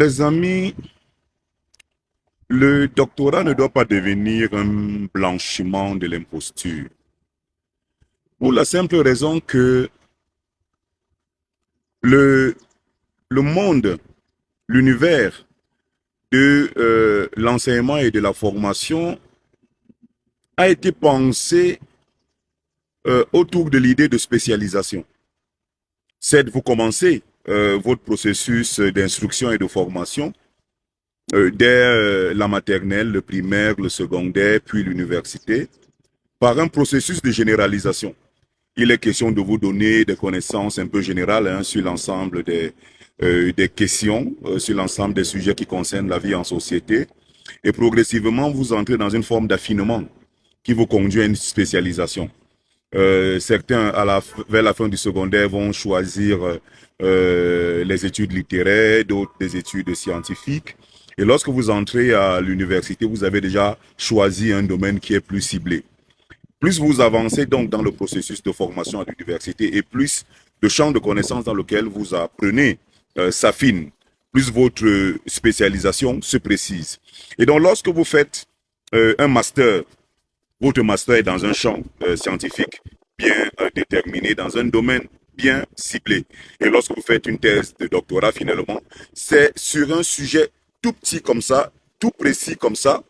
Les amis, le doctorat ne doit pas devenir un blanchiment de l'imposture. Pour la simple raison que le, le monde, l'univers de l'enseignement et de la formation a été pensé autour de l'idée de spécialisation. C'est vous commencez votre processus d'instruction et de formation dès la maternelle, le primaire, le secondaire, puis l'université, par un processus de généralisation. Il est question de vous donner des connaissances un peu générales sur l'ensemble des questions, sur l'ensemble des sujets qui concernent la vie en société. Et progressivement, vous entrez dans une forme d'affinement qui vous conduit à une spécialisation. Certains, vers la fin du secondaire, vont choisir les études littéraires, d'autres des études scientifiques. Et lorsque vous entrez à l'université, vous avez déjà choisi un domaine qui est plus ciblé. Plus vous avancez donc dans le processus de formation à l'université et plus le champ de connaissances dans lequel vous apprenez s'affine, plus votre spécialisation se précise. Et donc lorsque vous faites un master, votre master est dans un champ scientifique bien déterminé, dans un domaine bien ciblé. Et lorsque vous faites une thèse de doctorat, finalement, c'est sur un sujet tout petit comme ça, tout précis comme ça,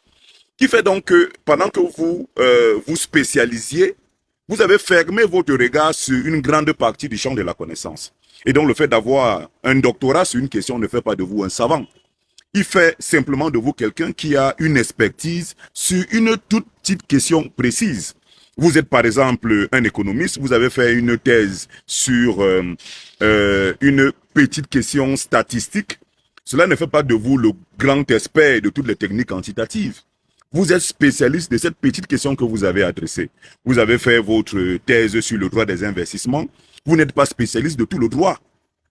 qui fait donc que pendant que vous vous spécialisiez, vous avez fermé votre regard sur une grande partie du champ de la connaissance. Et donc le fait d'avoir un doctorat sur une question ne fait pas de vous un savant. Il fait simplement de vous quelqu'un qui a une expertise sur une toute petite question précise. Vous êtes par exemple un économiste, vous avez fait une thèse sur une petite question statistique. Cela ne fait pas de vous le grand expert de toutes les techniques quantitatives. Vous êtes spécialiste de cette petite question que vous avez adressée. Vous avez fait votre thèse sur le droit des investissements. Vous n'êtes pas spécialiste de tout le droit.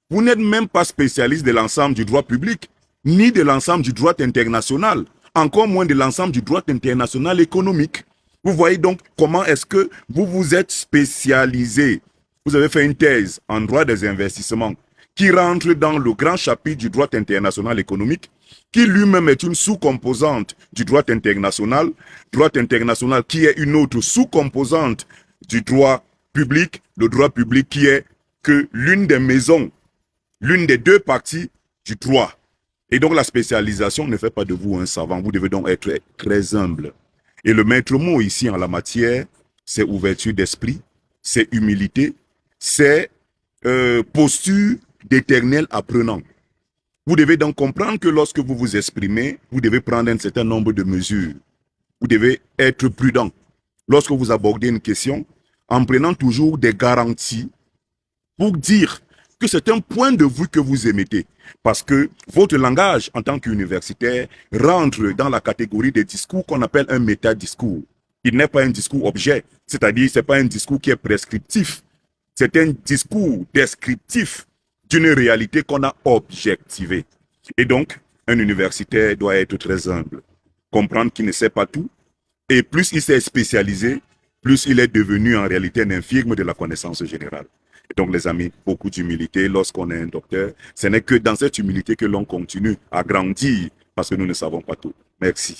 Vous n'êtes même pas spécialiste de l'ensemble du droit public, ni de l'ensemble du droit international, encore moins de l'ensemble du droit international économique. Vous voyez donc comment est-ce que vous vous êtes spécialisé. Vous avez fait une thèse en droit des investissements qui rentre dans le grand chapitre du droit international économique, qui lui-même est une sous-composante du droit international qui est une autre sous-composante du droit public, le droit public qui est que l'une des maisons, l'une des deux parties du droit. Et donc la spécialisation ne fait pas de vous un savant, vous devez donc être très humble. Et le maître mot ici en la matière, c'est ouverture d'esprit, c'est humilité, c'est posture d'éternel apprenant. Vous devez donc comprendre que lorsque vous vous exprimez, vous devez prendre un certain nombre de mesures. Vous devez être prudent. Lorsque vous abordez une question, en prenant toujours des garanties pour dire que c'est un point de vue que vous émettez. Parce que votre langage en tant qu'universitaire rentre dans la catégorie des discours qu'on appelle un métadiscours. Il n'est pas un discours objet, c'est-à-dire ce n'est pas un discours qui est prescriptif. C'est un discours descriptif d'une réalité qu'on a objectivée. Et donc, un universitaire doit être très humble, comprendre qu'il ne sait pas tout, et plus il s'est spécialisé, plus il est devenu en réalité un infirme de la connaissance générale. Et donc, les amis, beaucoup d'humilité lorsqu'on est un docteur. Ce n'est que dans cette humilité que l'on continue à grandir, parce que nous ne savons pas tout. Merci.